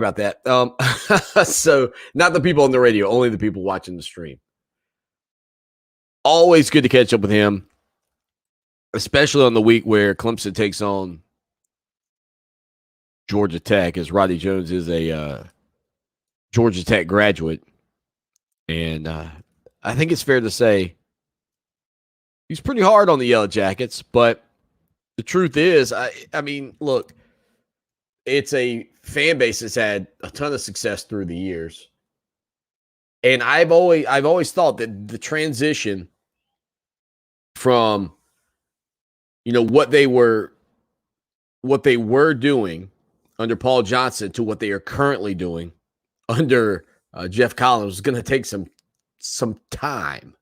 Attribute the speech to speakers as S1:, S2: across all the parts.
S1: about that. So not the people on the radio, only the people watching the stream. Always good to catch up with him, especially on the week where Clemson takes on Georgia Tech, as Roddy Jones is a Georgia Tech graduate. And I think it's fair to say he's pretty hard on the Yellow Jackets, but the truth is, I mean, look, it's a fan base that's had a ton of success through the years. And I've always thought that the transition from what they were doing under Paul Johnson to what they are currently doing under Jeff Collins is going to take some time.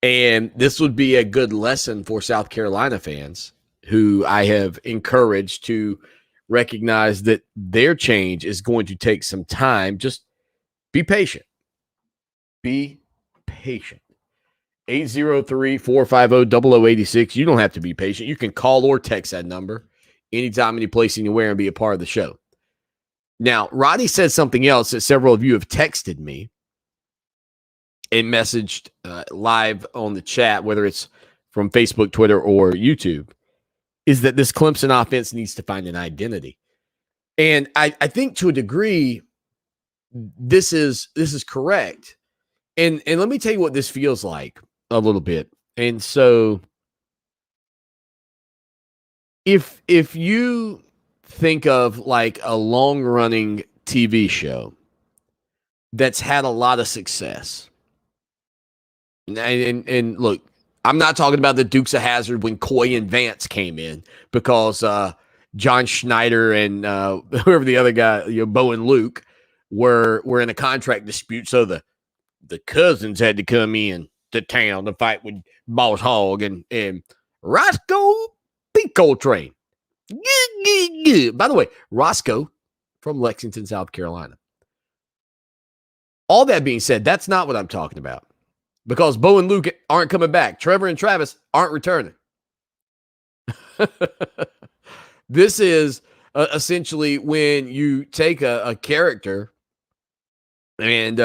S1: And this would be a good lesson for South Carolina fans who I have encouraged to recognize that their change is going to take some time. Just be patient. Be patient. 803-450-0086. You don't have to be patient. You can call or text that number anytime, any place, anywhere, and be a part of the show. Now, Roddy said something else that several of you have texted me and messaged live on the chat, whether it's from Facebook, Twitter, or YouTube, is that this Clemson offense needs to find an identity. And I think to a degree, this is correct. And let me tell you what this feels like a little bit. And so if you think of like a long-running TV show that's had a lot of success, and look, I'm not talking about the Dukes of Hazzard when Coy and Vance came in, because John Schneider and whoever the other guy, Bo and Luke, were in a contract dispute, so the cousins had to come in to town to fight with Boss Hogg and Roscoe Pink Coltrane. By the way, Roscoe from Lexington, South Carolina. All that being said, that's not what I'm talking about, because Bo and Luke aren't coming back. Trevor and Travis aren't returning. This is essentially when you take a character and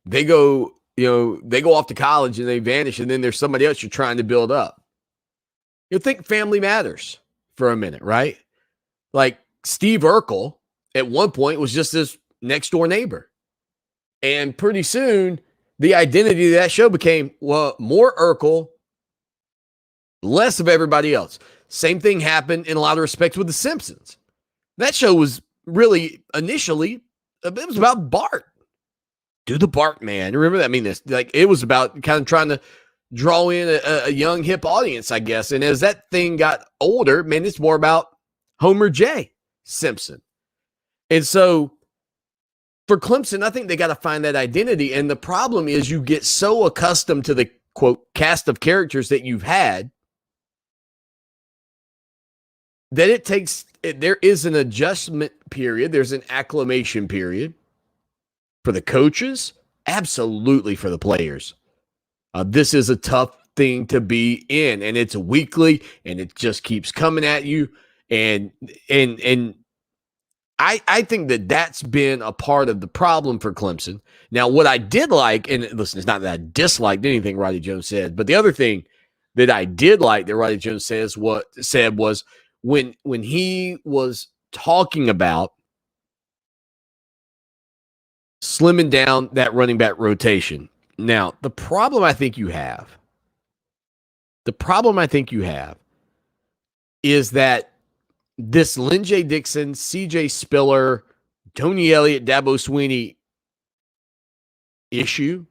S1: they go off to college and they vanish, and then there's somebody else you're trying to build up. You think Family Matters for a minute, right? Like Steve Urkel at one point was just this next door neighbor. And pretty soon the identity of that show became, well, more Urkel, less of everybody else. Same thing happened in a lot of respects with The Simpsons. That show was really initially, it was about Bart. Do the Bart man. Remember that? I mean, it was about kind of trying to draw in a young, hip audience, I guess. And as that thing got older, man, it's more about Homer J. Simpson. And so for Clemson, I think they got to find that identity. And the problem is you get so accustomed to the, quote, cast of characters that you've had that there is an adjustment period. There's an acclimation period. For the coaches, absolutely for the players. This is a tough thing to be in, and it's weekly, and it just keeps coming at you. And I think that's been a part of the problem for Clemson. Now, what I did like, and listen, it's not that I disliked anything Roddy Jones said, but the other thing that I did like that Roddy Jones said was when he was talking about slimming down that running back rotation. Now, the problem I think you have is that this Lynn J. Dixon, C.J. Spiller, Tony Elliott, Dabo Swanny issue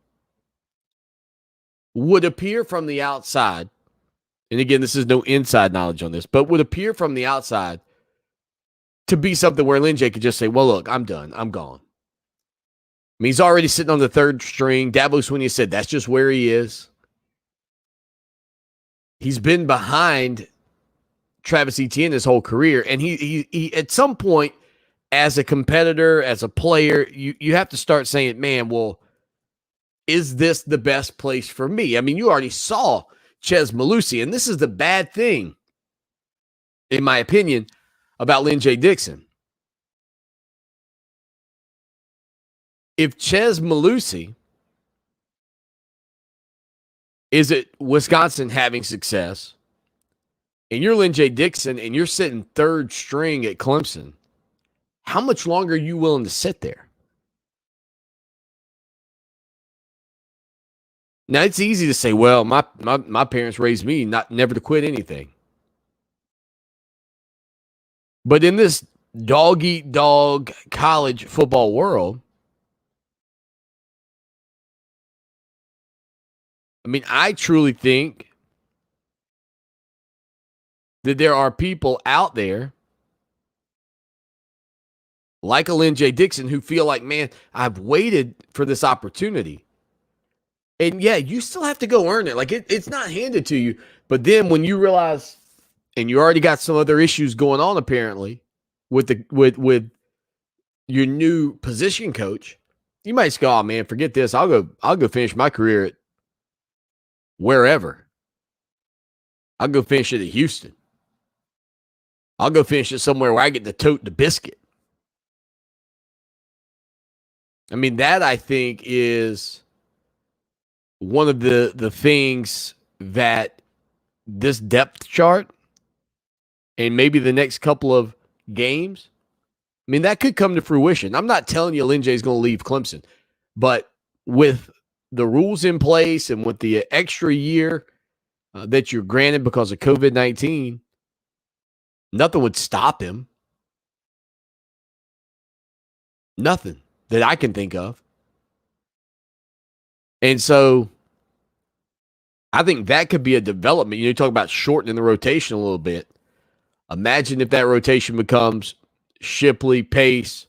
S1: would appear from the outside, and again, this is no inside knowledge on this, but would appear from the outside to be something where Lynn J. could just say, well, look, I'm done. I'm gone. I mean, he's already sitting on the third string. Dabo Swanny said that's just where he is. He's been behind Travis Etienne his whole career, and he at some point, as a competitor, as a player, you have to start saying, man, well, is this the best place for me? I mean, you already saw Ches Malusi, and this is the bad thing, in my opinion, about Lynn J. Dixon. if Ches Malusi is at Wisconsin having success, and you're Lynn J. Dixon and you're sitting third string at Clemson, how much longer are you willing to sit there? Now, it's easy to say, well, my parents raised me never to quit anything. But in this dog-eat-dog college football world, I mean, I truly think that there are people out there like a Lynn J. Dixon who feel like, man, I've waited for this opportunity. And yeah, you still have to go earn it. Like it's not handed to you. But then when you realize, and you already got some other issues going on apparently with with your new position coach, you might just go, oh man, forget this. I'll go finish my career at wherever. I'll go finish it at Houston. I'll go finish it somewhere where I get to tote the biscuit. I mean, that I think is one of the things that this depth chart and maybe the next couple of games, I mean, that could come to fruition. I'm not telling you Lynn J is going to leave Clemson, but with the rules in place and with the extra year that you're granted because of COVID-19, nothing would stop him. Nothing that I can think of. And so I think that could be a development. You talk about shortening the rotation a little bit. Imagine if that rotation becomes Shipley, Pace.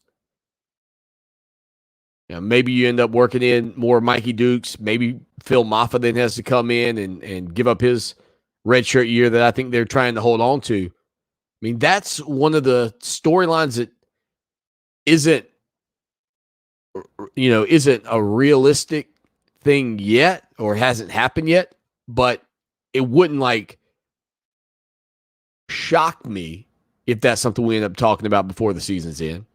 S1: You know, maybe you end up working in more Mikey Dukes. Maybe Phil Maffa then has to come in and give up his redshirt year that I think they're trying to hold on to. I mean, that's one of the storylines that isn't a realistic thing yet or hasn't happened yet, but it wouldn't shock me if that's something we end up talking about before the season's in.